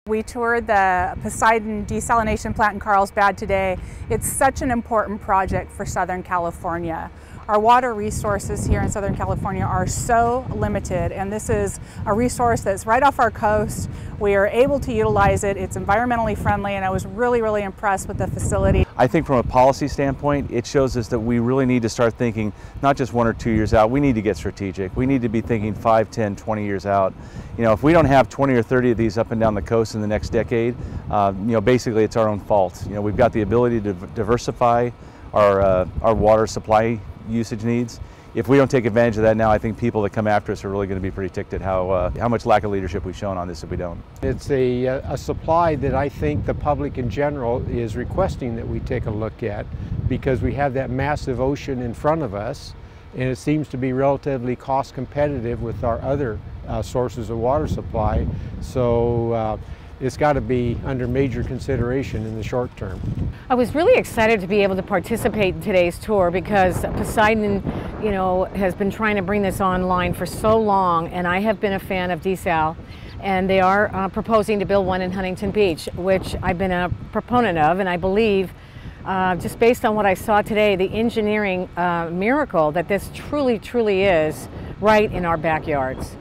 We toured the Poseidon Desalination Plant in Carlsbad today. It's such an important project for Southern California. Our water resources here in Southern California are so limited, and this is a resource that's right off our coast. We are able to utilize it. It's environmentally friendly, and I was really impressed with the facility. I think from a policy standpoint, it shows us that we really need to start thinking not just 1 or 2 years out. We need to get strategic. We need to be thinking 5, 10, 20 years out. You know, if we don't have 20 or 30 of these up and down the coast in the next decade, basically it's our own fault. You know, we've got the ability to diversify our water supply usage needs. If we don't take advantage of that now, I think people that come after us are really going to be pretty ticked at how much lack of leadership we've shown on this if we don't. It's a supply that I think the public in general is requesting that we take a look at, because we have that massive ocean in front of us, and it seems to be relatively cost competitive with our other sources of water supply. So it's got to be under major consideration in the short term. I was really excited to be able to participate in today's tour because Poseidon, has been trying to bring this online for so long, and I have been a fan of desal, and they are proposing to build one in Huntington Beach, which I've been a proponent of, and I believe just based on what I saw today, the engineering miracle that this truly is right in our backyards.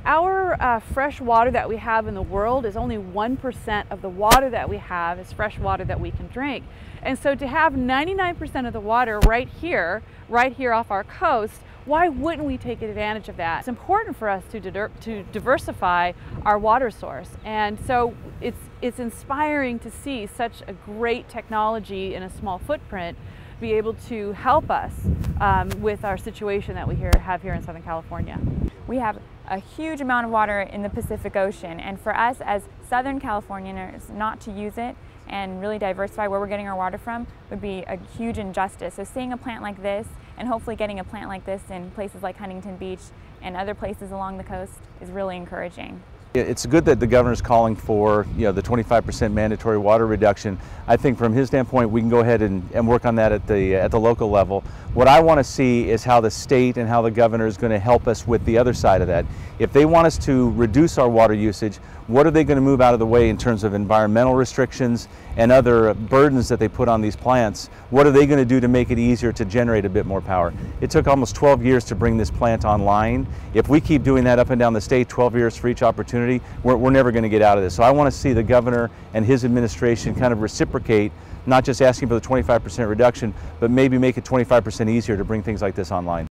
Our fresh water that we have in the world is only 1% of the water that we have is fresh water that we can drink. And so to have 99% of the water right here off our coast, why wouldn't we take advantage of that? It's important for us to diversify our water source. And so it's inspiring to see such a great technology in a small footprint be able to help us with our situation that we have here in Southern California. We have a huge amount of water in the Pacific Ocean, and for us as Southern Californians not to use it and really diversify where we're getting our water from would be a huge injustice. So seeing a plant like this, and hopefully getting a plant like this in places like Huntington Beach and other places along the coast, is really encouraging. It's good that the governor's calling for the 25% mandatory water reduction. I think from his standpoint, we can go ahead and work on that at the local level. What I want to see is how the state and how the governor is going to help us with the other side of that. If they want us to reduce our water usage, what are they going to move out of the way in terms of environmental restrictions and other burdens that they put on these plants? What are they going to do to make it easier to generate a bit more power? It took almost 12 years to bring this plant online. If we keep doing that up and down the state, 12 years for each opportunity, we're never going to get out of this. So I want to see the governor and his administration kind of reciprocate, not just asking for the 25% reduction, but maybe make it 25% easier to bring things like this online.